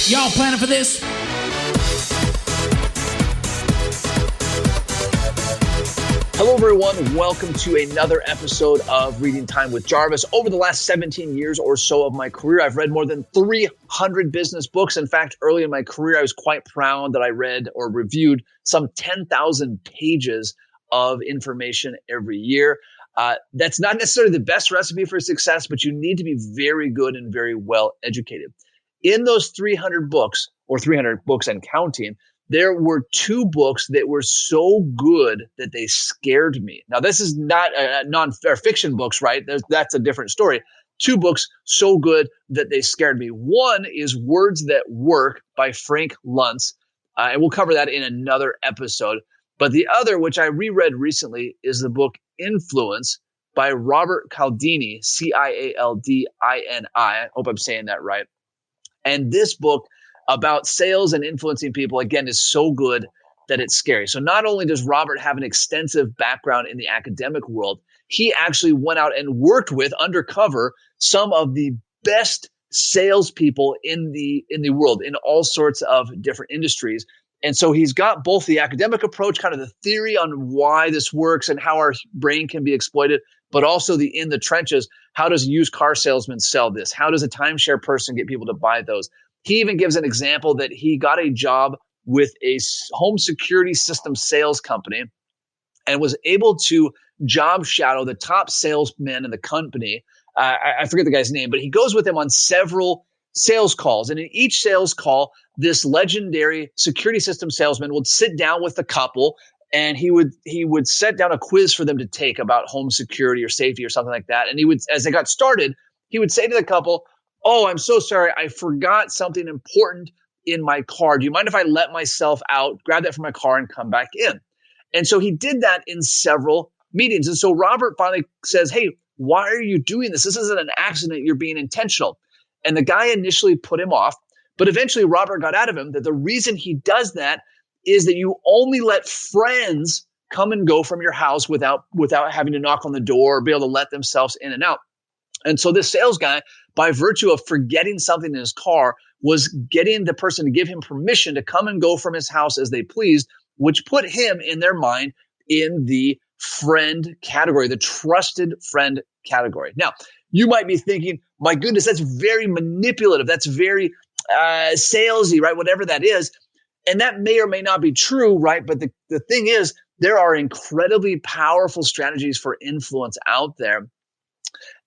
Y'all planning for this? Hello, everyone. Welcome to another episode of Reading Time with Jarvis. Over the last 17 years or so of my career, I've read more than 300 business books. In fact, early in my career, I was quite proud that I read or reviewed some 10,000 pages of information every year. That's not necessarily the best recipe for success, but you need to be very good and very well educated. In those 300 books, or 300 books and counting, there were two books that were so good that they scared me. Now, this is not non-fiction books, right? That's a different story. Two books so good that they scared me. One is Words That Work by Frank Luntz, and we'll cover that in another episode. But the other, which I reread recently, is the book Influence by Robert Cialdini, Cialdini. I hope I'm saying that right. And this book about sales and influencing people, again, is so good that it's scary. So not only does Robert have an extensive background in the academic world, he actually went out and worked with, undercover, some of the best salespeople in the world in all sorts of different industries. And so he's got both the academic approach, kind of the theory on why this works and how our brain can be exploited, but also the in the trenches. How does a used car salesman sell this? How does a timeshare person get people to buy those? He even gives an example that he got a job with a home security system sales company and was able to job shadow the top salesman in the company. I forget the guy's name, but he goes with him on several sales calls. And in each sales call, this legendary security system salesman would sit down with the couple and he would set down a quiz for them to take about home security or safety or something like that. And he would, as they got started, he would say to the couple, "Oh, I'm so sorry. I forgot something important in my car. Do you mind if I let myself out, grab that from my car and come back in?" And so he did that in several meetings. And so Robert finally says, "Hey, why are you doing this? This isn't an accident. You're being intentional." And the guy initially put him off, but eventually Robert got out of him that the reason he does that is that you only let friends come and go from your house without having to knock on the door or be able to let themselves in and out. And so this sales guy, by virtue of forgetting something in his car, was getting the person to give him permission to come and go from his house as they pleased, which put him in their mind in the friend category, the trusted friend category. Now, you might be thinking, my goodness, that's very manipulative. That's very salesy, right? Whatever that is. And that may or may not be true, right? But the thing is, there are incredibly powerful strategies for influence out there.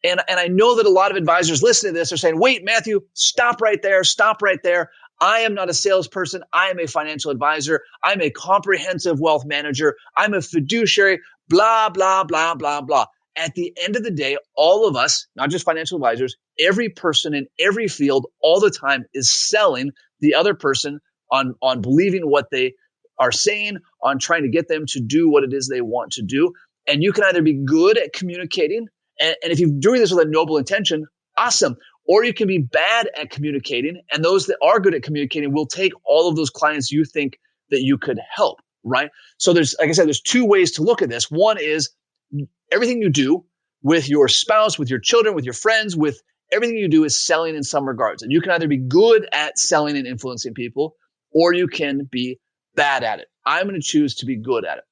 And I know that a lot of advisors listening to this are saying, "Wait, Matthew, stop right there. Stop right there. I am not a salesperson. I am a financial advisor. I'm a comprehensive wealth manager. I'm a fiduciary, blah, blah, blah, blah, blah." At the end of the day, all of us, not just financial advisors, every person in every field all the time is selling the other person on believing what they are saying, on trying to get them to do what it is they want to do. And you can either be good at communicating, and if you're doing this with a noble intention, awesome. Or you can be bad at communicating, and those that are good at communicating will take all of those clients you think that you could help, right? So there's, like I said, there's two ways to look at this. One is everything you do with your spouse, with your children, with your friends, with everything you do is selling in some regards. And you can either be good at selling and influencing people, or you can be bad at it. I'm going to choose to be good at it.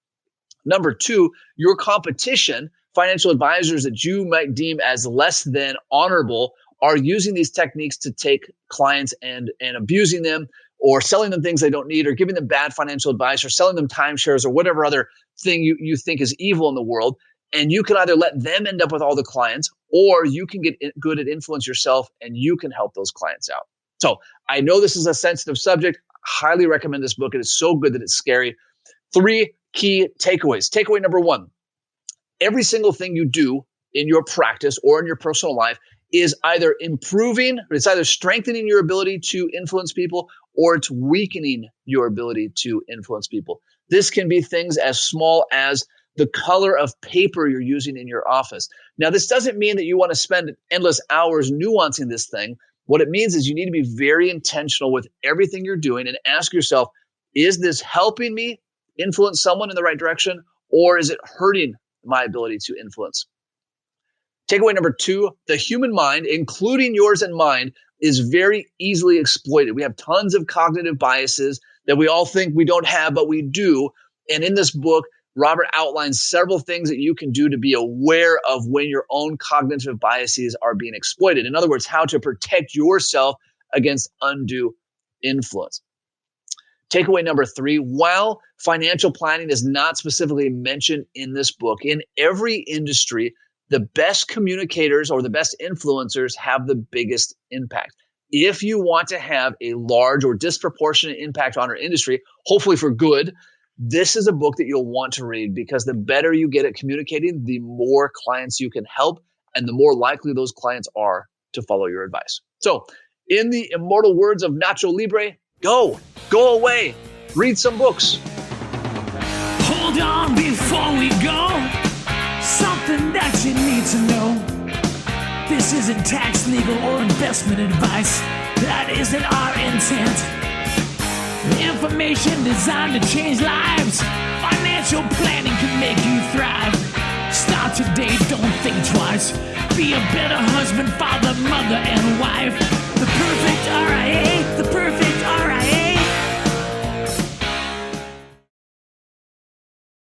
Number two, your competition, financial advisors that you might deem as less than honorable, are using these techniques to take clients and abusing them, or selling them things they don't need, or giving them bad financial advice, or selling them timeshares, or whatever other thing you think is evil in the world. And you can either let them end up with all the clients, or you can get good at influence yourself and you can help those clients out. So I know this is a sensitive subject. Highly recommend this book. It is so good that it's scary. 3 key takeaways. Takeaway number 1, every single thing you do in your practice or in your personal life is either improving, or it's either strengthening your ability to influence people, or it's weakening your ability to influence people. This can be things as small as the color of paper you're using in your office. Now, this doesn't mean that you want to spend endless hours nuancing this thing. What it means is you need to be very intentional with everything you're doing and ask yourself, is this helping me influence someone in the right direction, or is it hurting my ability to influence? Takeaway number 2, the human mind, including yours and mine, is very easily exploited. We have tons of cognitive biases that we all think we don't have, but we do. And in this book, Robert outlines several things that you can do to be aware of when your own cognitive biases are being exploited. In other words, how to protect yourself against undue influence. Takeaway number 3, while financial planning is not specifically mentioned in this book, in every industry, the best communicators or the best influencers have the biggest impact. If you want to have a large or disproportionate impact on our industry, hopefully for good, this is a book that you'll want to read, because the better you get at communicating, the more clients you can help, and the more likely those clients are to follow your advice. So, in the immortal words of Nacho Libre, go away, read some books. Hold on before we go. Something that you need to know. This isn't tax, legal, or investment advice. That isn't our intent. Information designed to change lives. Financial planning can make you thrive. Start today, don't think twice. Be a better husband, father, mother, and wife.